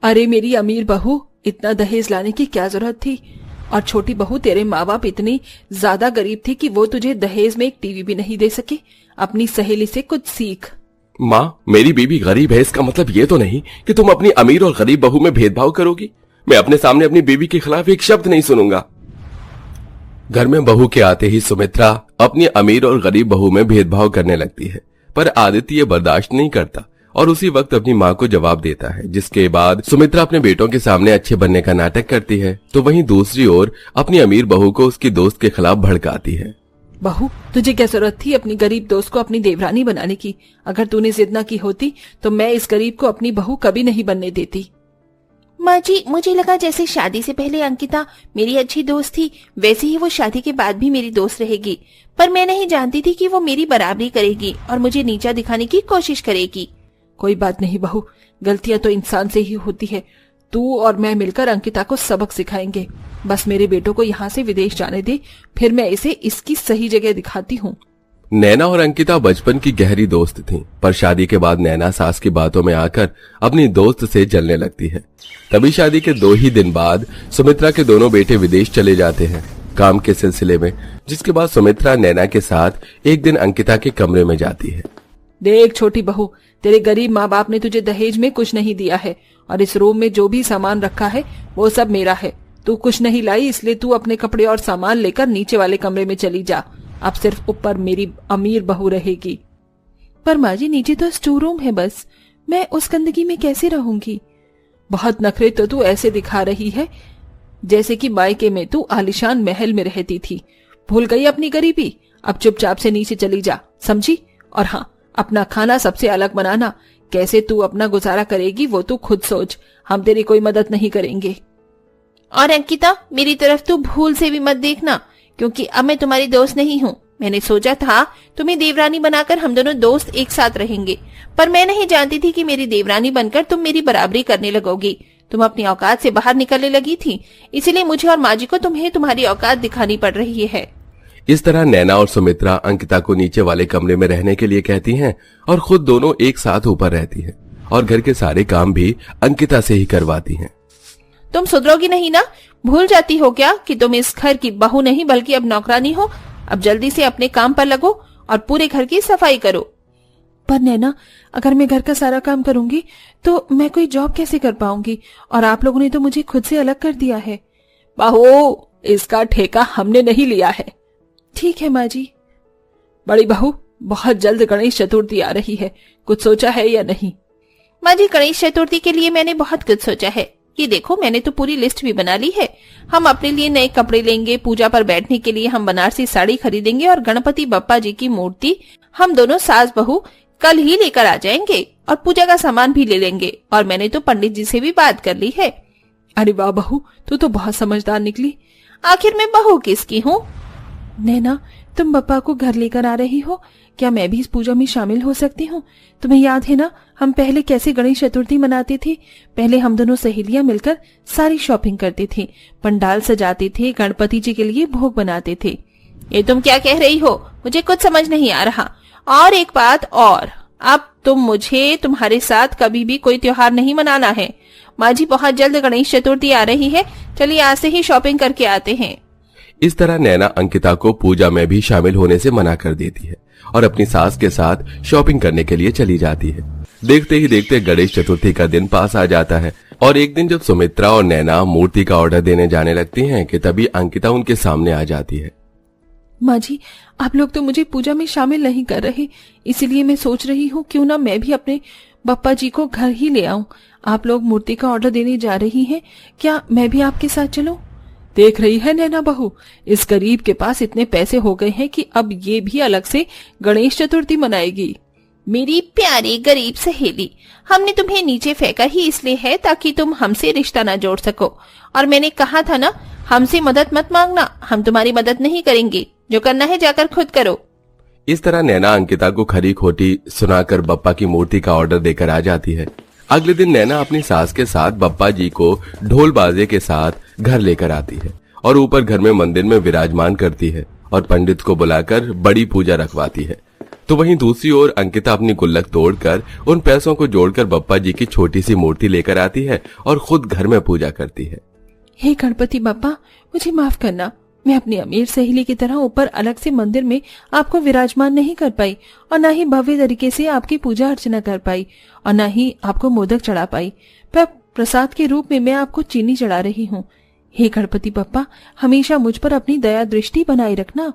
अरे मेरी अमीर बहू, इतना दहेज लाने की क्या जरूरत थी? और छोटी बहू, तेरे माँ बाप इतनी ज्यादा गरीब थे कि वो तुझे दहेज में एक टीवी भी नहीं दे सके। अपनी सहेली से कुछ सीख। माँ, मेरी बीवी गरीब है इसका मतलब ये तो नहीं कि तुम अपनी अमीर और गरीब बहू में भेदभाव करोगी। मैं अपने सामने अपनी बीवी के खिलाफ एक शब्द नहीं सुनूंगा। घर में बहू के आते ही सुमित्रा अपनी अमीर और गरीब बहू में भेदभाव करने लगती है, पर आदित्य ये बर्दाश्त नहीं करता और उसी वक्त अपनी माँ को जवाब देता है, जिसके बाद सुमित्रा अपने बेटों के सामने अच्छे बनने का नाटक करती है। तो वहीं दूसरी ओर अपनी अमीर बहू को उसकी दोस्त के खिलाफ भड़काती है। बहू, तुझे क्या जरूरत थी अपनी गरीब दोस्त को अपनी देवरानी बनाने की? अगर तूने जिद न की होती तो मैं इस गरीब को अपनी बहू कभी नहीं बनने देती। माँ जी, मुझे लगा जैसे शादी से पहले अंकिता मेरी अच्छी दोस्त थी, वैसे ही वो शादी के बाद भी मेरी दोस्त रहेगी। पर मैं नहीं जानती थी कि वो मेरी बराबरी करेगी और मुझे नीचा दिखाने की कोशिश करेगी। कोई बात नहीं बहू, गलतियां तो इंसान से ही होती है। तू और मैं मिलकर अंकिता को सबक सिखाएंगे। बस मेरे बेटों को यहाँ से विदेश जाने दे, फिर मैं इसे इसकी सही जगह दिखाती हूँ। नैना और अंकिता बचपन की गहरी दोस्त थीं, पर शादी के बाद नैना सास की बातों में आकर अपनी दोस्त से जलने लगती है। तभी शादी के 2 ही दिन बाद सुमित्रा के दोनों बेटे विदेश चले जाते हैं काम के सिलसिले में, जिसके बाद सुमित्रा नैना के साथ एक दिन अंकिता के कमरे में जाती है। देख छोटी बहू, तेरे गरीब माँ बाप ने तुझे दहेज में कुछ नहीं दिया है और इस रूम में जो भी सामान रखा है वो सब मेरा है। तू कुछ नहीं लाई, इसलिए तू अपने कपड़े और सामान लेकर नीचे वाले कमरे में चली जा। अब सिर्फ ऊपर मेरी अमीर बहू रहेगी। पर माँ जी, नीचे तो स्टोर रूम है, बस मैं उस गंदगी में कैसे रहूंगी? बहुत नखरे तो तू ऐसे दिखा रही है जैसे कि मायके में तू आलिशान महल में रहती थी। भूल गई अपनी गरीबी? अब चुपचाप से नीचे चली जा, समझी? और हाँ, अपना खाना सबसे अलग बनाना। कैसे तू अपना गुजारा करेगी वो तू खुद सोच, हम तेरी कोई मदद नहीं करेंगे। और अंकिता, मेरी तरफ तू भूल से भी मत देखना, क्योंकि अब मैं तुम्हारी दोस्त नहीं हूँ। मैंने सोचा था तुम्हें देवरानी बनाकर हम दोनों दोस्त एक साथ रहेंगे, पर मैं नहीं जानती थी कि मेरी देवरानी बनकर तुम मेरी बराबरी करने लगोगी। तुम अपनी औकात से बाहर निकलने लगी थी, इसीलिए मुझे और माँ जी को तुम्हें तुम्हारी औकात दिखानी पड़ रही है। इस तरह नैना और सुमित्रा अंकिता को नीचे वाले कमरे में रहने के लिए कहती हैं और खुद दोनों एक साथ ऊपर रहती हैं और घर के सारे काम भी अंकिता से ही करवाती हैं। तुम सुधरोगी नहीं ना? भूल जाती हो क्या कि तुम इस घर की बहू नहीं बल्कि अब नौकरानी हो? अब जल्दी से अपने काम पर लगो और पूरे घर की सफाई करो। पर नैना, अगर मैं घर का सारा काम करूंगी तो मैं कोई जॉब कैसे कर पाऊंगी? और आप लोगों ने तो मुझे खुद से अलग कर दिया है। बहू, इसका ठेका हमने नहीं लिया है। ठीक है माँ जी। बड़ी बहू, बहुत जल्द गणेश चतुर्थी आ रही है, कुछ सोचा है या नहीं? माँ जी, गणेश चतुर्थी के लिए मैंने बहुत कुछ सोचा है। ये देखो, मैंने तो पूरी लिस्ट भी बना ली है। हम अपने लिए नए कपड़े लेंगे, पूजा पर बैठने के लिए हम बनारसी साड़ी खरीदेंगे और गणपति बप्पा जी की मूर्ति हम दोनों सास बहू कल ही लेकर आ जाएंगे और पूजा का सामान भी ले लेंगे। और मैंने तो पंडित जी से भी बात कर ली है। अरे वाह बहू, तू तो बहुत समझदार निकली। आखिर मैं बहू किसकी हूँ? नैना, तुम बप्पा को घर लेकर आ रही हो, क्या मैं भी इस पूजा में शामिल हो सकती हूँ? तुम्हें याद है ना, हम पहले कैसे गणेश चतुर्थी मनाते थे? पहले हम दोनों सहेलियां मिलकर सारी शॉपिंग करते थे, पंडाल सजाते थे, गणपति जी के लिए भोग बनाते थे। ये तुम क्या कह रही हो? मुझे कुछ समझ नहीं आ रहा। और एक बात और, अब तुम मुझे तुम्हारे साथ कभी भी कोई त्योहार नहीं मनाना है। माँ जी, बहुत जल्द गणेश चतुर्थी आ रही है, चलिए आज से ही शॉपिंग करके आते हैं। इस तरह नैना अंकिता को पूजा में भी शामिल होने से मना कर देती है और अपनी सास के साथ शॉपिंग करने के लिए चली जाती है। देखते ही देखते गणेश चतुर्थी का दिन पास आ जाता है और एक दिन जब सुमित्रा और नैना मूर्ति का ऑर्डर देने जाने लगती हैं कि तभी अंकिता उनके सामने आ जाती है। माँ जी, आप लोग तो मुझे पूजा में शामिल नहीं कर रहे, इसीलिए मैं सोच रही हूँ क्यों ना मैं भी अपने बप्पा जी को घर ही ले आऊं। आप लोग मूर्ति का ऑर्डर देने जा रही हैं, क्या मैं भी आपके साथ चलूं? देख रही है नैना बहू, इस गरीब के पास इतने पैसे हो गए हैं कि अब ये भी अलग से गणेश चतुर्थी मनाएगी। मेरी प्यारी गरीब सहेली, हमने तुम्हें नीचे फेंका ही इसलिए है ताकि तुम हमसे रिश्ता ना जोड़ सको। और मैंने कहा था ना, हमसे मदद मत मांगना, हम तुम्हारी मदद नहीं करेंगे। जो करना है जाकर खुद करो। इस तरह नैना अंकिता को खरी खोटी सुनाकर बप्पा की मूर्ति का ऑर्डर देकर आ जाती है। अगले दिन नैना अपनी सास के साथ बप्पा जी को ढोल बाजे के साथ घर लेकर आती है और ऊपर घर में मंदिर में विराजमान करती है और पंडित को बुलाकर बड़ी पूजा रखवाती है। तो वहीं दूसरी ओर अंकिता अपनी गुल्लक तोड़कर उन पैसों को जोड़कर बप्पा जी की छोटी सी मूर्ति लेकर आती है और खुद घर में पूजा करती है। हे गणपति बप्पा, मुझे माफ करना। मैं अपनी अमीर सहेली की तरह ऊपर अलग से मंदिर में आपको विराजमान नहीं कर पाई और न ही भव्य तरीके से आपकी पूजा अर्चना कर पाई और न ही आपको मोदक चढ़ा पाई, पर प्रसाद के रूप में मैं आपको चीनी चढ़ा रही हूँ। हे गणपति बप्पा, हमेशा मुझ पर अपनी दया दृष्टि बनाए रखना।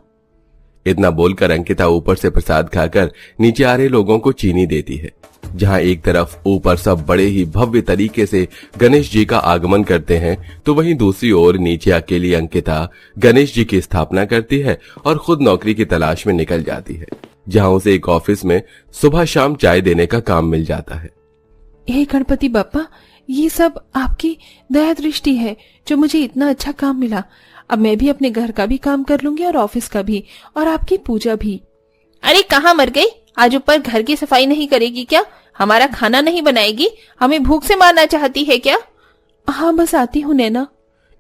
इतना बोलकर अंकिता ऊपर से प्रसाद खाकर नीचे आ रहे लोगों को चीनी देती है। जहां एक तरफ ऊपर सब बड़े ही भव्य तरीके से गणेश जी का आगमन करते हैं, तो वहीं दूसरी ओर नीचे अकेली अंकिता गणेश जी की स्थापना करती है और खुद नौकरी की तलाश में निकल जाती है, जहां उसे एक ऑफिस में सुबह शाम चाय देने का काम मिल जाता है। हे गणपति बप्पा, ये सब आपकी दया दृष्टि है जो मुझे इतना अच्छा काम मिला। अब मैं भी अपने घर का भी काम कर लूंगी और ऑफिस का भी और आपकी पूजा भी। अरे कहाँ मर गई? आज ऊपर घर की सफाई नहीं करेगी क्या? हमारा खाना नहीं बनाएगी? हमें भूख से मारना चाहती है क्या? हाँ, बस आती हूँ नैना।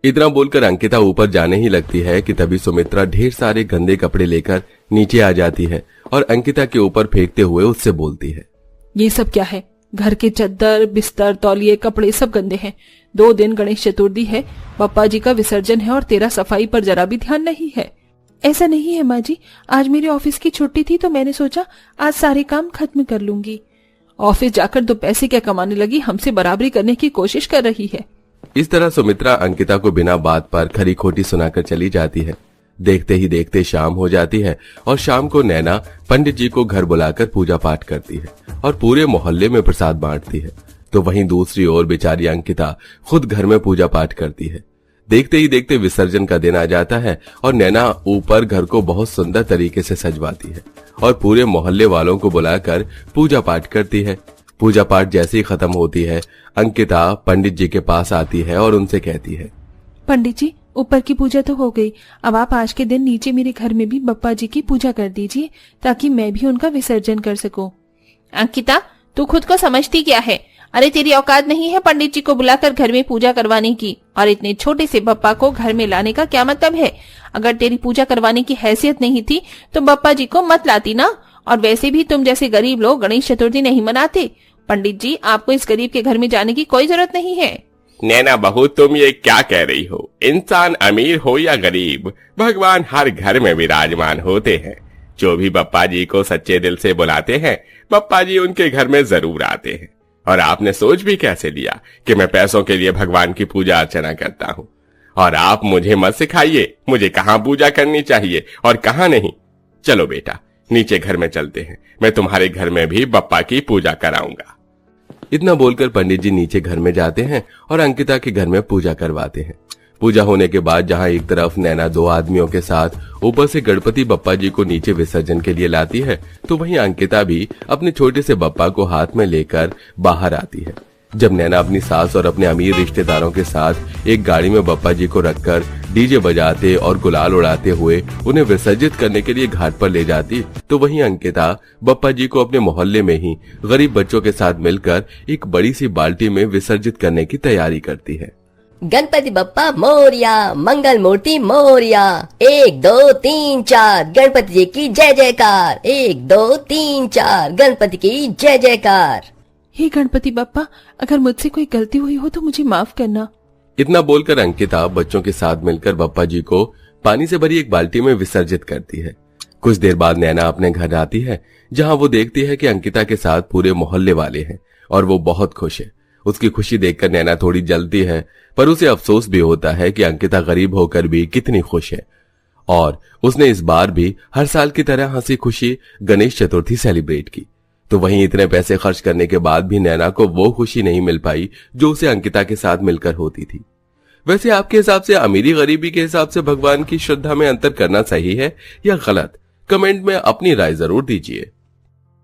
इतना बोलकर अंकिता ऊपर जाने ही लगती है कि तभी सुमित्रा ढेर सारे गंदे कपड़े लेकर नीचे आ जाती है और अंकिता के ऊपर फेंकते हुए उससे बोलती है, ये सब क्या है? घर के चद्दर, बिस्तर, तौलिए, कपड़े सब गंदे हैं। 2 दिन गणेश चतुर्थी है, बप्पा जी का विसर्जन है और तेरा सफाई पर जरा भी ध्यान नहीं है। ऐसा नहीं है माँ जी, आज मेरे ऑफिस की छुट्टी थी तो मैंने सोचा आज सारे काम खत्म कर लूंगी। ऑफिस जाकर 2 पैसे क्या कमाने लगी, हमसे बराबरी करने की कोशिश कर रही है। इस तरह सुमित्रा अंकिता को बिना बात पर खरी खोटी सुनाकर चली जाती है। देखते ही देखते शाम हो जाती है और शाम को नैना पंडित जी को घर बुलाकर पूजा पाठ करती है और पूरे मोहल्ले में प्रसाद बांटती है। तो वहीं दूसरी ओर बेचारी अंकिता खुद घर में पूजा पाठ करती है। देखते ही देखते विसर्जन का दिन आ जाता है और नैना ऊपर घर को बहुत सुंदर तरीके से सजवाती है और पूरे मोहल्ले वालों को बुलाकर पूजा पाठ करती है। पूजा पाठ जैसे ही खत्म होती है, अंकिता पंडित जी के पास आती है और उनसे कहती है, पंडित जी, ऊपर की पूजा तो हो गई, अब आप आज के दिन नीचे मेरे घर में भी बप्पा जी की पूजा कर दीजिए ताकि मैं भी उनका विसर्जन कर सकूं। अंकिता, तू खुद को समझती क्या है? अरे तेरी औकात नहीं है पंडित जी को बुलाकर घर में पूजा करवाने की, और इतने छोटे से बप्पा को घर में लाने का क्या मतलब है? अगर तेरी पूजा करवाने की हैसियत नहीं थी तो बप्पा जी को मत लाती ना। और वैसे भी तुम जैसे गरीब लोग गणेश चतुर्थी नहीं मनाते। पंडित जी, आपको इस गरीब के घर में जाने की कोई जरूरत नहीं है। नैना बहू, तुम ये क्या कह रही हो? इंसान अमीर हो या गरीब, भगवान हर घर में विराजमान होते हैं। जो भी बप्पा जी को सच्चे दिल से बुलाते हैं, बप्पा जी उनके घर में जरूर आते हैं। और आपने सोच भी कैसे लिया कि मैं पैसों के लिए भगवान की पूजा अर्चना करता हूँ? और आप मुझे मत सिखाइए मुझे कहाँ पूजा करनी चाहिए और कहाँ नहीं। चलो बेटा, नीचे घर में चलते हैं, मैं तुम्हारे घर में भी बप्पा की पूजा कराऊंगा। इतना बोलकर पंडित जी नीचे घर में जाते हैं और अंकिता के घर में पूजा करवाते हैं। पूजा होने के बाद जहां एक तरफ नैना 2 आदमियों के साथ ऊपर से गणपति बप्पा जी को नीचे विसर्जन के लिए लाती है, तो वहीं अंकिता भी अपने छोटे से बप्पा को हाथ में लेकर बाहर आती है। जब नैना अपनी सास और अपने अमीर रिश्तेदारों के साथ एक गाड़ी में बप्पा जी को रखकर डीजे बजाते और गुलाल उड़ाते हुए उन्हें विसर्जित करने के लिए घाट पर ले जाती, तो वहीं अंकिता बप्पा जी को अपने मोहल्ले में ही गरीब बच्चों के साथ मिलकर एक बड़ी सी बाल्टी में विसर्जित करने की तैयारी करती है। गणपति बप्पा मोरिया, मंगल मूर्ति मोरिया, 1 2 3 4 गणपति जी की जय जयकार, 1 2 3 4 गणपति की जय जयकार। हे गणपति बप्पा, अगर मुझसे कोई गलती हुई हो तो मुझे माफ करना। इतना बोलकर अंकिता बच्चों के साथ मिलकर बप्पा जी को पानी से भरी एक बाल्टी में विसर्जित करती है। कुछ देर बाद नैना अपने घर आती है, जहां वो देखती है कि अंकिता के साथ पूरे मोहल्ले वाले हैं और वो बहुत खुश है। उसकी खुशी देखकर नैना थोड़ी जलती है, पर उसे अफसोस भी होता है कि अंकिता गरीब होकर भी कितनी खुश है और उसने इस बार भी हर साल की तरह हंसी खुशी गणेश चतुर्थी सेलिब्रेट की। तो वहीं इतने पैसे खर्च करने के बाद भी नैना को वो खुशी नहीं मिल पाई जो उसे अंकिता के साथ मिलकर होती थी। वैसे आपके हिसाब से अमीरी गरीबी के हिसाब से भगवान की श्रद्धा में अंतर करना सही है या गलत? कमेंट में अपनी राय जरूर दीजिए।